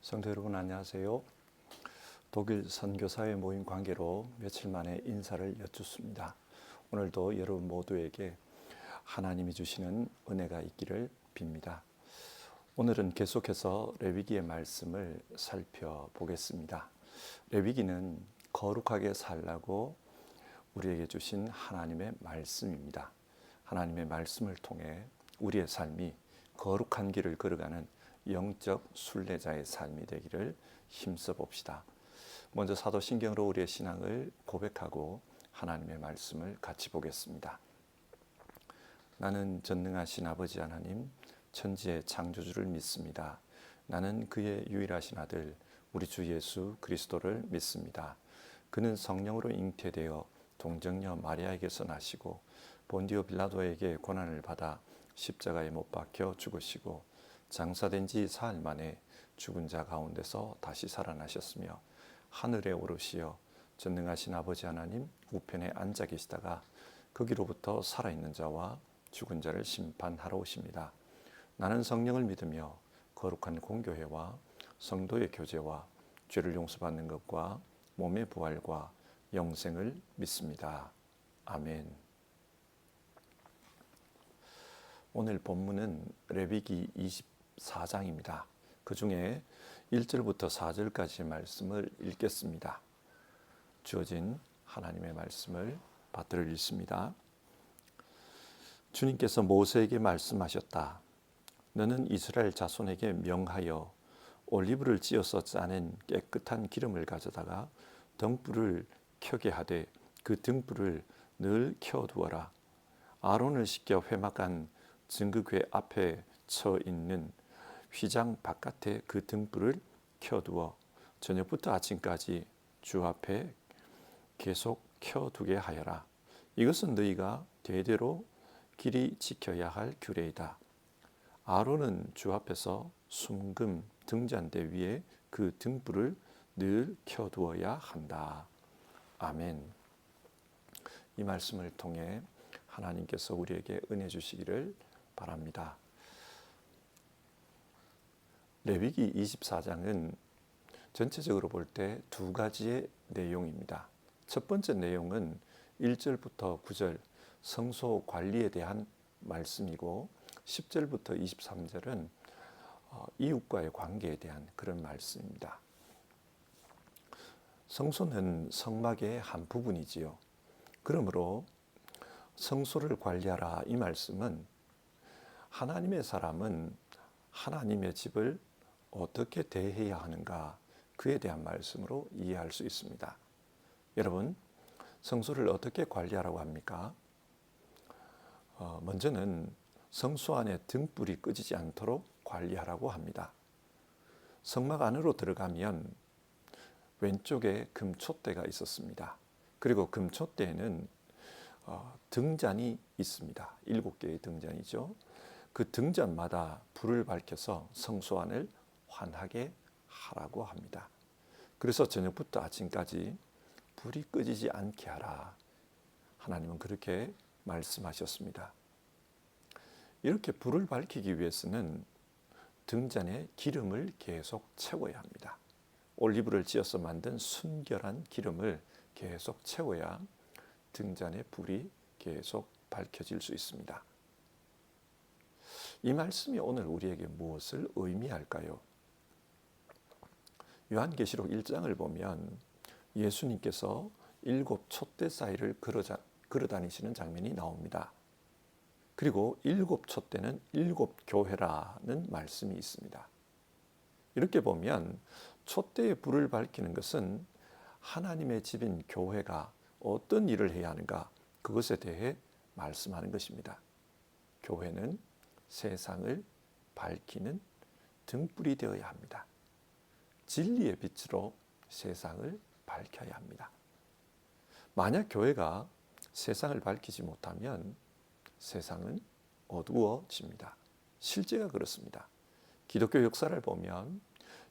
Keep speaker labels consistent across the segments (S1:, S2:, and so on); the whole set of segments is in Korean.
S1: 성도 여러분 안녕하세요. 독일 선교사회 모임 관계로 며칠 만에 인사를 여쭙습니다. 오늘도 여러분 모두에게 하나님이 주시는 은혜가 있기를 빕니다. 오늘은 계속해서 레위기의 말씀을 살펴보겠습니다. 레위기는 거룩하게 살라고 우리에게 주신 하나님의 말씀입니다. 하나님의 말씀을 통해 우리의 삶이 거룩한 길을 걸어가는 영적 순례자의 삶이 되기를 힘써 봅시다. 먼저 사도신경으로 우리의 신앙을 고백하고 하나님의 말씀을 같이 보겠습니다. 나는 전능하신 아버지 하나님, 천지의 창조주를 믿습니다. 나는 그의 유일하신 아들 우리 주 예수 그리스도를 믿습니다. 그는 성령으로 잉태되어 동정녀 마리아에게서 나시고 본디오 빌라도에게 고난을 받아 십자가에 못 박혀 죽으시고 장사된 지 사흘 만에 죽은 자 가운데서 다시 살아나셨으며 하늘에 오르시어 전능하신 아버지 하나님 우편에 앉아 계시다가 거기로부터 살아있는 자와 죽은 자를 심판하러 오십니다. 나는 성령을 믿으며 거룩한 공교회와 성도의 교제와 죄를 용서받는 것과 몸의 부활과 영생을 믿습니다. 아멘. 오늘 본문은 레위기 24장입니다. 그 중에 1절부터 4절까지의 말씀을 읽겠습니다. 주어진 하나님의 말씀을 받들어 읽습니다. 주님께서 모세에게 말씀하셨다. 너는 이스라엘 자손에게 명하여 올리브를 찧어서 짜낸 깨끗한 기름을 가져다가 등불을 켜게 하되 그 등불을 늘 켜두어라. 아론을 시켜 회막한 증거궤 앞에 쳐 있는 휘장 바깥에 그 등불을 켜두어 저녁부터 아침까지 주 앞에 계속 켜두게 하여라. 이것은 너희가 대대로 길이 지켜야 할 규례이다. 아론은 주 앞에서 순금 등잔대 위에 그 등불을 늘 켜두어야 한다. 아멘. 이 말씀을 통해 하나님께서 우리에게 은혜 주시기를 바랍니다. 레위기 24장은 전체적으로 볼 때 두 가지의 내용입니다. 첫 번째 내용은 1절부터 9절 성소 관리에 대한 말씀이고 10절부터 23절은 이웃과의 관계에 대한 그런 말씀입니다. 성소는 성막의 한 부분이지요. 그러므로 성소를 관리하라 이 말씀은 하나님의 사람은 하나님의 집을 어떻게 대해야 하는가 그에 대한 말씀으로 이해할 수 있습니다. 여러분, 성소를 어떻게 관리하라고 합니까? 먼저는 성소 안에 등불이 꺼지지 않도록 관리하라고 합니다. 성막 안으로 들어가면 왼쪽에 금촛대가 있었습니다. 그리고 금촛대에는 등잔이 있습니다. 7개의 등잔이죠. 그 등잔마다 불을 밝혀서 성소 안을 환하게 하라고 합니다. 그래서 저녁부터 아침까지 불이 꺼지지 않게 하라. 하나님은 그렇게 말씀하셨습니다. 이렇게 불을 밝히기 위해서는 등잔에 기름을 계속 채워야 합니다. 올리브를 찧어서 만든 순결한 기름을 계속 채워야 등잔에 불이 계속 밝혀질 수 있습니다. 이 말씀이 오늘 우리에게 무엇을 의미할까요? 요한계시록 1장을 보면 예수님께서 7 촛대 사이를 걸어 다니시는 장면이 나옵니다. 그리고 7 촛대는 7 교회라는 말씀이 있습니다. 이렇게 보면 촛대의 불을 밝히는 것은 하나님의 집인 교회가 어떤 일을 해야 하는가 그것에 대해 말씀하는 것입니다. 교회는 세상을 밝히는 등불이 되어야 합니다. 진리의 빛으로 세상을 밝혀야 합니다. 만약 교회가 세상을 밝히지 못하면 세상은 어두워집니다. 실제가 그렇습니다. 기독교 역사를 보면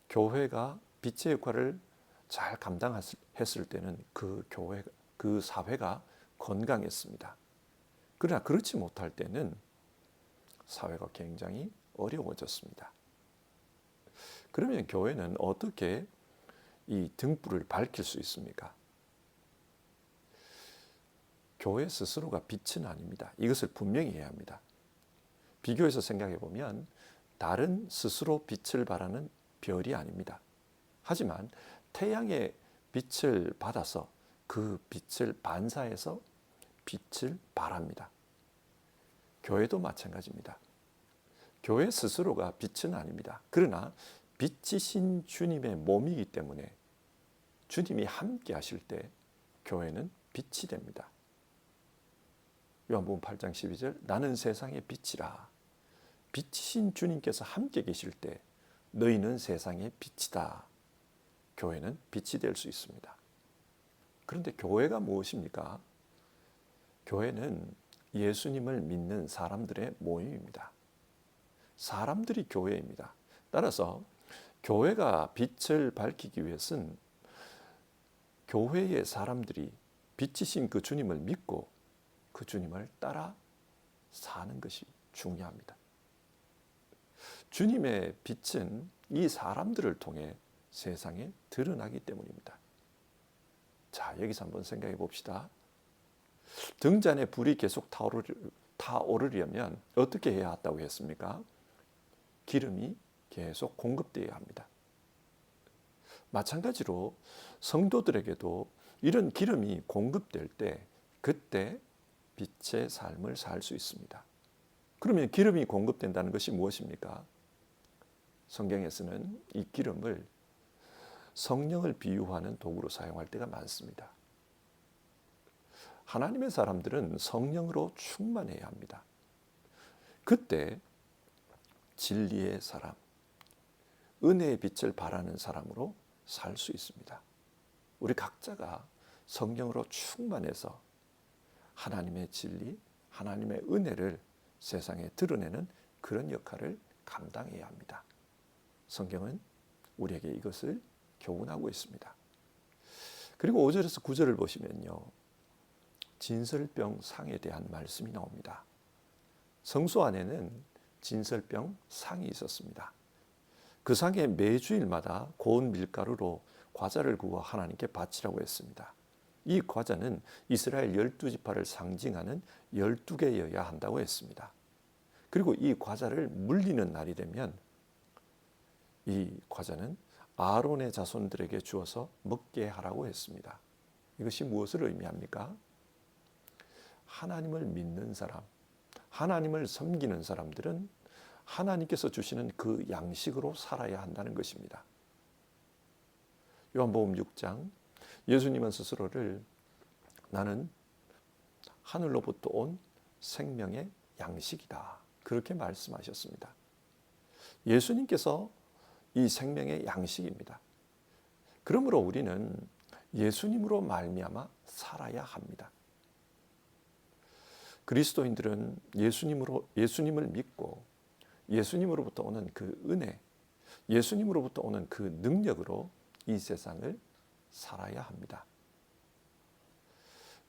S1: 교회가 빛의 역할을 잘 감당했을 때는 그 교회, 그 사회가 건강했습니다. 그러나 그렇지 못할 때는 사회가 굉장히 어려워졌습니다. 그러면 교회는 어떻게 이 등불을 밝힐 수 있습니까? 교회 스스로가 빛은 아닙니다. 이것을 분명히 해야 합니다. 비교해서 생각해 보면 달은 스스로 빛을 발하는 별이 아닙니다. 하지만 태양의 빛을 받아서 그 빛을 반사해서 빛을 발합니다. 교회도 마찬가지입니다. 교회 스스로가 빛은 아닙니다. 그러나 빛이신 주님의 몸이기 때문에 주님이 함께 하실 때 교회는 빛이 됩니다. 요한복음 8장 12절 나는 세상의 빛이라. 빛이신 주님께서 함께 계실 때 너희는 세상의 빛이다. 교회는 빛이 될 수 있습니다. 그런데 교회가 무엇입니까? 교회는 예수님을 믿는 사람들의 모임입니다. 사람들이 교회입니다. 따라서 교회가 빛을 밝히기 위해서는 교회의 사람들이 빛이신 그 주님을 믿고 그 주님을 따라 사는 것이 중요합니다. 주님의 빛은 이 사람들을 통해 세상에 드러나기 때문입니다. 자, 여기서 한번 생각해 봅시다. 등잔에 불이 계속 타오르려면 어떻게 해야 한다고 했습니까? 기름이 계속 공급되어야 합니다. 마찬가지로 성도들에게도 이런 기름이 공급될 때 그때 빛의 삶을 살 수 있습니다. 그러면 기름이 공급된다는 것이 무엇입니까? 성경에서는 이 기름을 성령을 비유하는 도구로 사용할 때가 많습니다. 하나님의 사람들은 성령으로 충만해야 합니다. 그때 진리의 사람, 은혜의 빛을 발하는 사람으로 살 수 있습니다. 우리 각자가 성령으로 충만해서 하나님의 진리, 하나님의 은혜를 세상에 드러내는 그런 역할을 감당해야 합니다. 성경은 우리에게 이것을 교훈하고 있습니다. 그리고 5절에서 9절을 보시면요. 진설병 상에 대한 말씀이 나옵니다. 성소 안에는 진설병 상이 있었습니다. 그 상에 매주일마다 고운 밀가루로 과자를 구워 하나님께 바치라고 했습니다. 이 과자는 이스라엘 12지파를 상징하는 12개여야 한다고 했습니다. 그리고 이 과자를 물리는 날이 되면 이 과자는 아론의 자손들에게 주어서 먹게 하라고 했습니다. 이것이 무엇을 의미합니까? 하나님을 믿는 사람, 하나님을 섬기는 사람들은 하나님께서 주시는 그 양식으로 살아야 한다는 것입니다. 요한복음 6장 예수님은 스스로를 나는 하늘로부터 온 생명의 양식이다. 그렇게 말씀하셨습니다. 예수님께서 이 생명의 양식입니다. 그러므로 우리는 예수님으로 말미암아 살아야 합니다. 그리스도인들은 예수님을 믿고 예수님으로부터 오는 그 은혜, 예수님으로부터 오는 그 능력으로 이 세상을 살아야 합니다.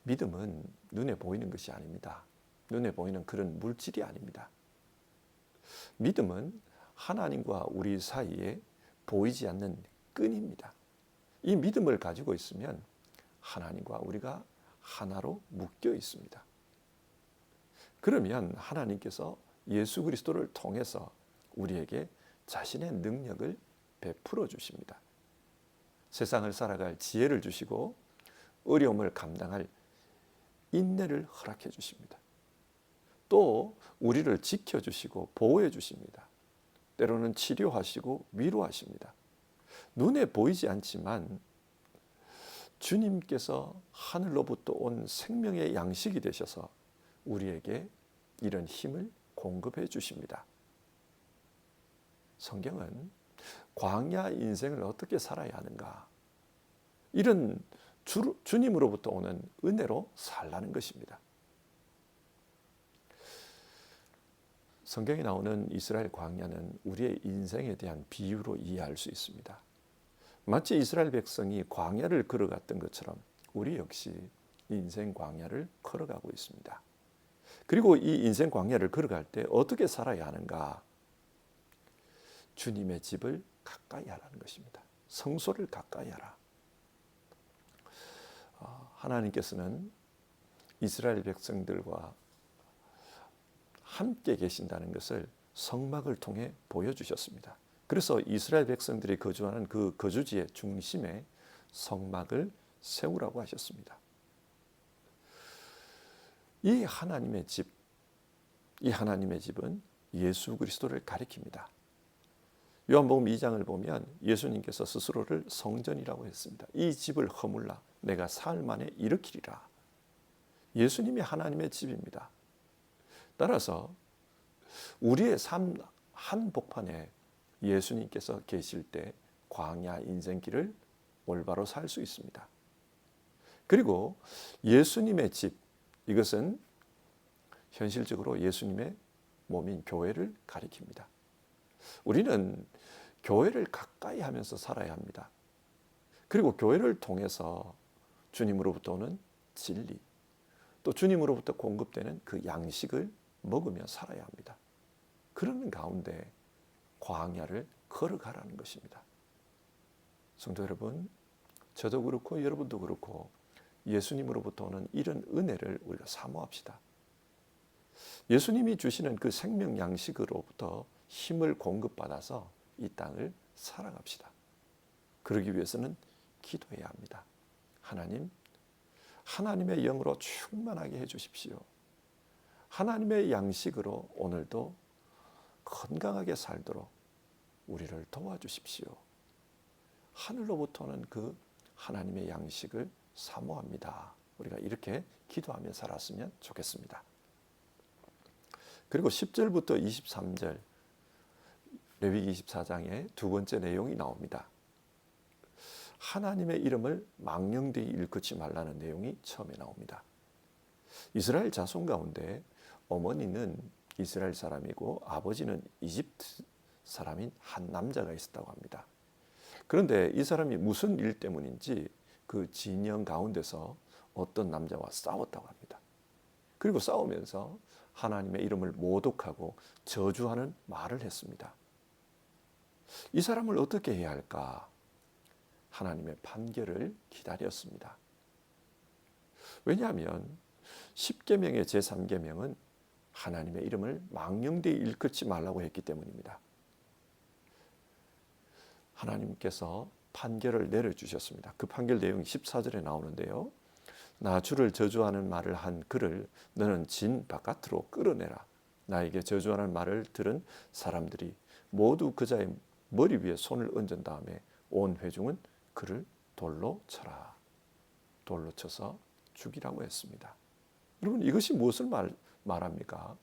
S1: 믿음은 눈에 보이는 것이 아닙니다. 눈에 보이는 그런 물질이 아닙니다. 믿음은 하나님과 우리 사이에 보이지 않는 끈입니다. 이 믿음을 가지고 있으면 하나님과 우리가 하나로 묶여 있습니다. 그러면 하나님께서 예수 그리스도를 통해서 우리에게 자신의 능력을 베풀어 주십니다. 세상을 살아갈 지혜를 주시고 어려움을 감당할 인내를 허락해 주십니다. 또 우리를 지켜주시고 보호해 주십니다. 때로는 치료하시고 위로하십니다. 눈에 보이지 않지만 주님께서 하늘로부터 온 생명의 양식이 되셔서 우리에게 이런 힘을 공급해 주십니다. 성경은 광야 인생을 어떻게 살아야 하는가? 이런 주님으로부터 오는 은혜로 살라는 것입니다. 성경에 나오는 이스라엘 광야는 우리의 인생에 대한 비유로 이해할 수 있습니다. 마치 이스라엘 백성이 광야를 걸어갔던 것처럼 우리 역시 인생 광야를 걸어가고 있습니다. 그리고 이 인생 광야를 걸어갈 때 어떻게 살아야 하는가? 주님의 집을 가까이 하라는 것입니다. 성소를 가까이 하라. 하나님께서는 이스라엘 백성들과 함께 계신다는 것을 성막을 통해 보여주셨습니다. 그래서 이스라엘 백성들이 거주하는 그 거주지의 중심에 성막을 세우라고 하셨습니다. 이 하나님의 집은 예수 그리스도를 가리킵니다. 요한복음 2장을 보면 예수님께서 스스로를 성전이라고 했습니다. 이 집을 허물라 내가 사흘 만에 일으키리라. 예수님이 하나님의 집입니다. 따라서 우리의 삶 한복판에 예수님께서 계실 때 광야 인생길을 올바로 살 수 있습니다. 그리고 예수님의 집, 이것은 현실적으로 예수님의 몸인 교회를 가리킵니다. 우리는 교회를 가까이 하면서 살아야 합니다. 그리고 교회를 통해서 주님으로부터 오는 진리, 또 주님으로부터 공급되는 그 양식을 먹으며 살아야 합니다. 그러는 가운데 광야를 걸어가라는 것입니다. 성도 여러분, 저도 그렇고 여러분도 그렇고 예수님으로부터 오는 이런 은혜를 우리가 사모합시다. 예수님이 주시는 그 생명 양식으로부터 힘을 공급받아서 이 땅을 살아갑시다. 그러기 위해서는 기도해야 합니다. 하나님의 영으로 충만하게 해주십시오. 하나님의 양식으로 오늘도 건강하게 살도록 우리를 도와주십시오. 하늘로부터는 그 하나님의 양식을 사모합니다. 우리가 이렇게 기도하며 살았으면 좋겠습니다. 그리고 10절부터 23절 레위기 24장의 두 번째 내용이 나옵니다. 하나님의 이름을 망령되이 일컫지 말라는 내용이 처음에 나옵니다. 이스라엘 자손 가운데 어머니는 이스라엘 사람이고 아버지는 이집트 사람인 한 남자가 있었다고 합니다. 그런데 이 사람이 무슨 일 때문인지 그 진영 가운데서 어떤 남자와 싸웠다고 합니다. 그리고 싸우면서 하나님의 이름을 모독하고 저주하는 말을 했습니다. 이 사람을 어떻게 해야 할까? 하나님의 판결을 기다렸습니다. 왜냐하면 10계명의 제3계명은 하나님의 이름을 망령되이 일컫지 말라고 했기 때문입니다. 하나님께서 판결을 내려주셨습니다. 그 판결 내용이 14절에 나오는데요. 나 주를 저주하는 말을 한 그를 너는 진 바깥으로 끌어내라. 나에게 저주하는 말을 들은 사람들이 모두 그자의 머리 위에 손을 얹은 다음에 온 회중은 그를 돌로 쳐라. 돌로 쳐서 죽이라고 했습니다. 여러분, 이것이 무엇을 말합니까?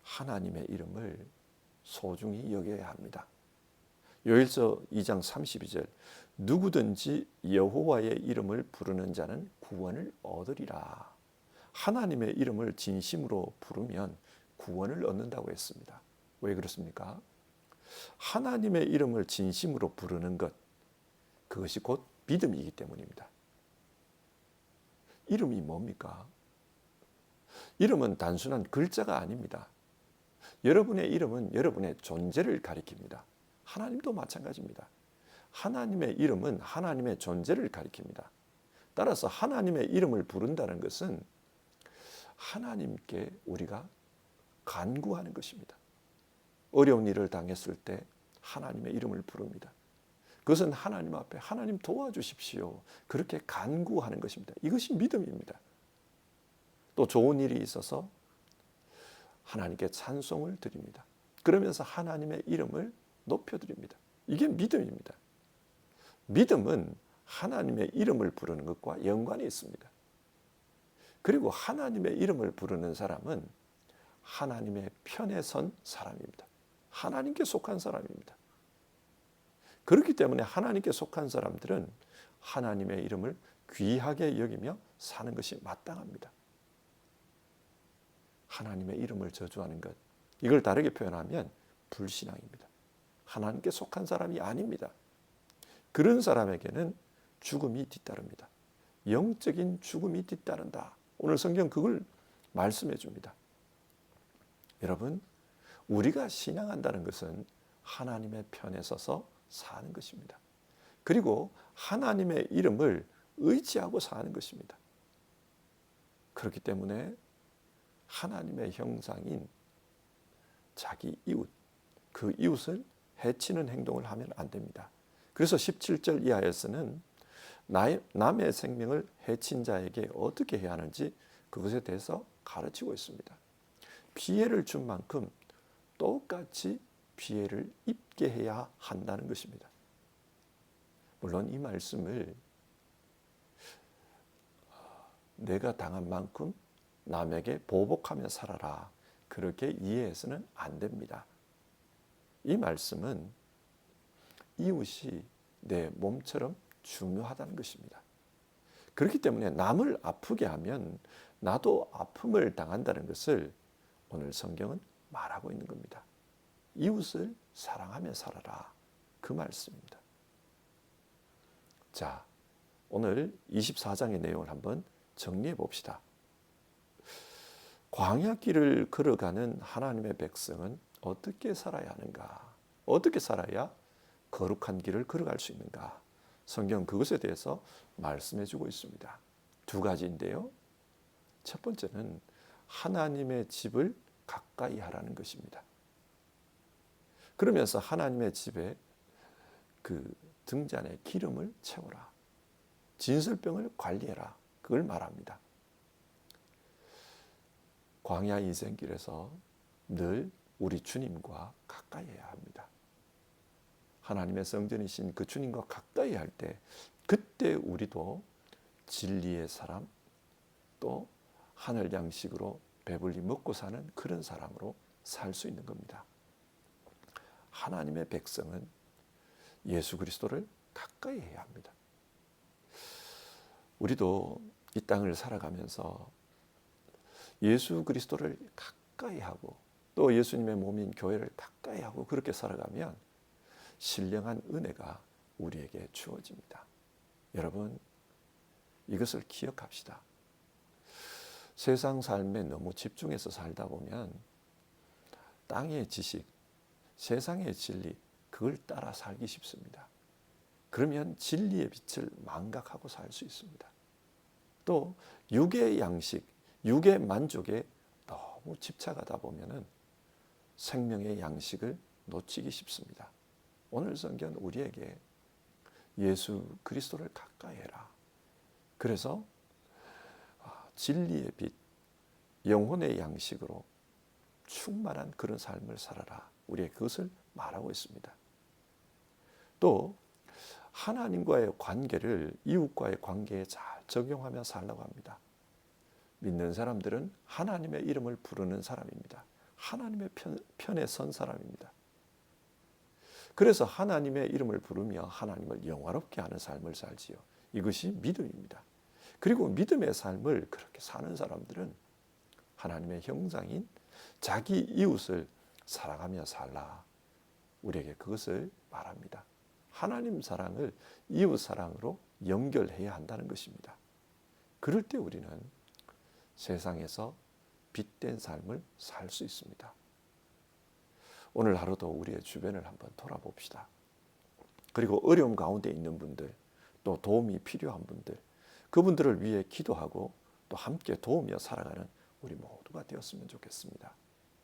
S1: 하나님의 이름을 소중히 여겨야 합니다. 요엘서 2장 32절 누구든지 여호와의 이름을 부르는 자는 구원을 얻으리라. 하나님의 이름을 진심으로 부르면 구원을 얻는다고 했습니다. 왜 그렇습니까? 하나님의 이름을 진심으로 부르는 것, 그것이 곧 믿음이기 때문입니다. 이름이 뭡니까? 이름은 단순한 글자가 아닙니다. 여러분의 이름은 여러분의 존재를 가리킵니다. 하나님도 마찬가지입니다. 하나님의 이름은 하나님의 존재를 가리킵니다. 따라서 하나님의 이름을 부른다는 것은 하나님께 우리가 간구하는 것입니다. 어려운 일을 당했을 때 하나님의 이름을 부릅니다. 그것은 하나님 앞에 하나님 도와주십시오. 그렇게 간구하는 것입니다. 이것이 믿음입니다. 또 좋은 일이 있어서 하나님께 찬송을 드립니다. 그러면서 하나님의 이름을 높여드립니다. 이게 믿음입니다. 믿음은 하나님의 이름을 부르는 것과 연관이 있습니다. 그리고 하나님의 이름을 부르는 사람은 하나님의 편에 선 사람입니다. 하나님께 속한 사람입니다. 그렇기 때문에 하나님께 속한 사람들은 하나님의 이름을 귀하게 여기며 사는 것이 마땅합니다. 하나님의 이름을 저주하는 것, 이걸 다르게 표현하면 불신앙입니다. 하나님께 속한 사람이 아닙니다. 그런 사람에게는 죽음이 뒤따릅니다. 영적인 죽음이 뒤따른다. 오늘 성경 그걸 말씀해 줍니다. 여러분, 우리가 신앙한다는 것은 하나님의 편에 서서 사는 것입니다. 그리고 하나님의 이름을 의지하고 사는 것입니다. 그렇기 때문에 하나님의 형상인 자기 이웃, 그 이웃을 해치는 행동을 하면 안 됩니다. 그래서 17절 이하에서는 남의 생명을 해친 자에게 어떻게 해야 하는지 그것에 대해서 가르치고 있습니다. 피해를 준 만큼 똑같이 피해를 입게 해야 한다는 것입니다. 물론 이 말씀을 내가 당한 만큼 남에게 보복하며 살아라, 그렇게 이해해서는 안 됩니다. 이 말씀은 이웃이 내 몸처럼 중요하다는 것입니다. 그렇기 때문에 남을 아프게 하면 나도 아픔을 당한다는 것을 오늘 성경은 말하고 있는 겁니다. 이웃을 사랑하며 살아라, 그 말씀입니다. 자, 오늘 24장의 내용을 한번 정리해 봅시다. 광야길을 걸어가는 하나님의 백성은 어떻게 살아야 하는가? 어떻게 살아야 거룩한 길을 걸어갈 수 있는가? 성경 그것에 대해서 말씀해 주고 있습니다. 두 가지인데요. 첫 번째는 하나님의 집을 가까이 하라는 것입니다. 그러면서 하나님의 집에 그 등잔에 기름을 채워라. 진설병을 관리해라. 그걸 말합니다. 광야 인생길에서 늘 우리 주님과 가까이 해야 합니다. 하나님의 성전이신 그 주님과 가까이 할 때 그때 우리도 진리의 사람, 또 하늘 양식으로 배불리 먹고 사는 그런 사람으로 살 수 있는 겁니다. 하나님의 백성은 예수 그리스도를 가까이 해야 합니다. 우리도 이 땅을 살아가면서 예수 그리스도를 가까이 하고 또 예수님의 몸인 교회를 가까이 하고 그렇게 살아가면 신령한 은혜가 우리에게 주어집니다. 여러분, 이것을 기억합시다. 세상 삶에 너무 집중해서 살다 보면 땅의 지식, 세상의 진리, 그걸 따라 살기 쉽습니다. 그러면 진리의 빛을 망각하고 살 수 있습니다. 또 육의 양식, 육의 만족에 너무 집착하다 보면은 생명의 양식을 놓치기 쉽습니다. 오늘 성경은 우리에게 예수 그리스도를 가까이 해라. 그래서 진리의 빛, 영혼의 양식으로 충만한 그런 삶을 살아라. 우리의 그것을 말하고 있습니다. 또 하나님과의 관계를 이웃과의 관계에 잘 적용하며 살라고 합니다. 믿는 사람들은 하나님의 이름을 부르는 사람입니다. 하나님의 편에 선 사람입니다. 그래서 하나님의 이름을 부르며 하나님을 영화롭게 하는 삶을 살지요. 이것이 믿음입니다. 그리고 믿음의 삶을 그렇게 사는 사람들은 하나님의 형상인 자기 이웃을 사랑하며 살라. 우리에게 그것을 말합니다. 하나님 사랑을 이웃 사랑으로 연결해야 한다는 것입니다. 그럴 때 우리는 세상에서 빛된 삶을 살 수 있습니다. 오늘 하루도 우리의 주변을 한번 돌아봅시다. 그리고 어려움 가운데 있는 분들, 또 도움이 필요한 분들, 그분들을 위해 기도하고 또 함께 도우며 살아가는 우리 모두가 되었으면 좋겠습니다.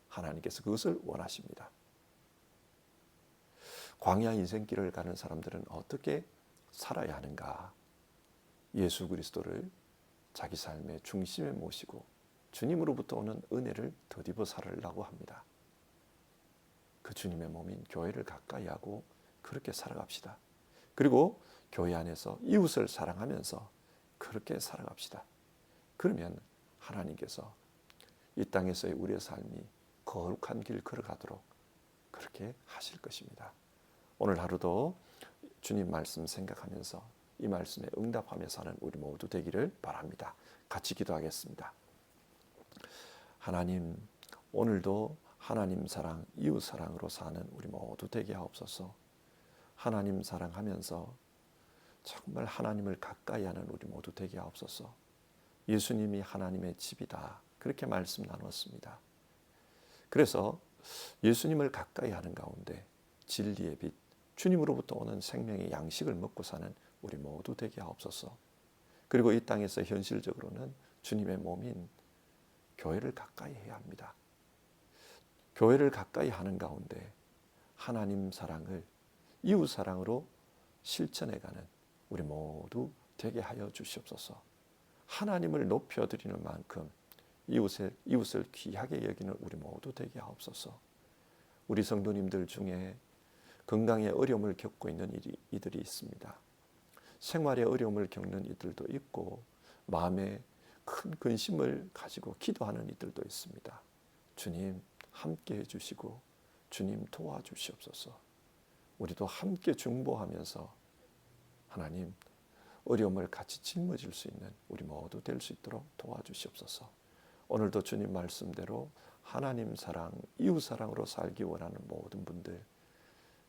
S1: 하나님께서 그것을 원하십니다. 광야 인생길을 가는 사람들은 어떻게 살아야 하는가? 예수 그리스도를 자기 삶의 중심에 모시고 주님으로부터 오는 은혜를 덧입어 살으려고 합니다. 그 주님의 몸인 교회를 가까이 하고 그렇게 살아갑시다. 그리고 교회 안에서 이웃을 사랑하면서 그렇게 살아갑시다. 그러면 하나님께서 이 땅에서의 우리의 삶이 거룩한 길 걸어가도록 그렇게 하실 것입니다. 오늘 하루도 주님 말씀 생각하면서 이 말씀에 응답하며 사는 우리 모두 되기를 바랍니다. 같이 기도하겠습니다. 하나님, 오늘도 하나님 사랑, 이웃 사랑으로 사는 우리 모두 되게 하옵소서. 하나님 사랑하면서 정말 하나님을 가까이 하는 우리 모두 되게 하옵소서. 예수님이 하나님의 집이다. 그렇게 말씀 나눴습니다. 그래서 예수님을 가까이 하는 가운데 진리의 빛, 주님으로부터 오는 생명의 양식을 먹고 사는 우리 모두 되게 하옵소서. 그리고 이 땅에서 현실적으로는 주님의 몸인 교회를 가까이 해야 합니다. 교회를 가까이 하는 가운데 하나님 사랑을 이웃 사랑으로 실천해가는 우리 모두 되게 하여 주시옵소서. 하나님을 높여드리는 만큼 이웃을 귀하게 여기는 우리 모두 되게 하옵소서. 우리 성도님들 중에 건강에 어려움을 겪고 있는 이들이 있습니다. 생활에 어려움을 겪는 이들도 있고 마음에 큰 근심을 가지고 기도하는 이들도 있습니다. 주님 함께 해주시고 주님 도와주시옵소서. 우리도 함께 중보하면서 하나님 어려움을 같이 짊어질 수 있는 우리 모두 될 수 있도록 도와주시옵소서. 오늘도 주님 말씀대로 하나님 사랑, 이웃 사랑으로 살기 원하는 모든 분들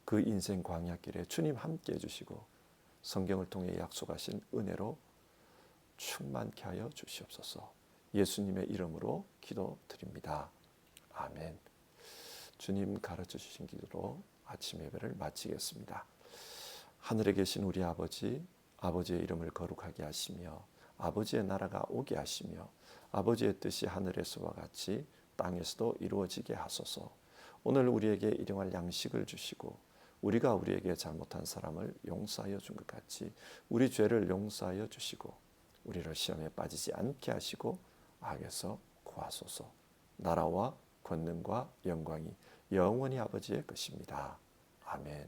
S1: 그 인생 광야길에 주님 함께 해주시고 성경을 통해 약속하신 은혜로 충만케 하여 주시옵소서. 예수님의 이름으로 기도드립니다. 아멘. 주님 가르쳐 주신 기도로 아침 예배를 마치겠습니다. 하늘에 계신 우리 아버지, 아버지의 이름을 거룩하게 하시며 아버지의 나라가 오게 하시며 아버지의 뜻이 하늘에서와 같이 땅에서도 이루어지게 하소서. 오늘 우리에게 일용할 양식을 주시고 우리가 우리에게 잘못한 사람을 용서하여 준 것 같이 우리 죄를 용서하여 주시고 우리를 시험에 빠지지 않게 하시고 악에서 구하소서. 나라와 권능과 영광이 영원히 아버지의 것입니다. 아멘.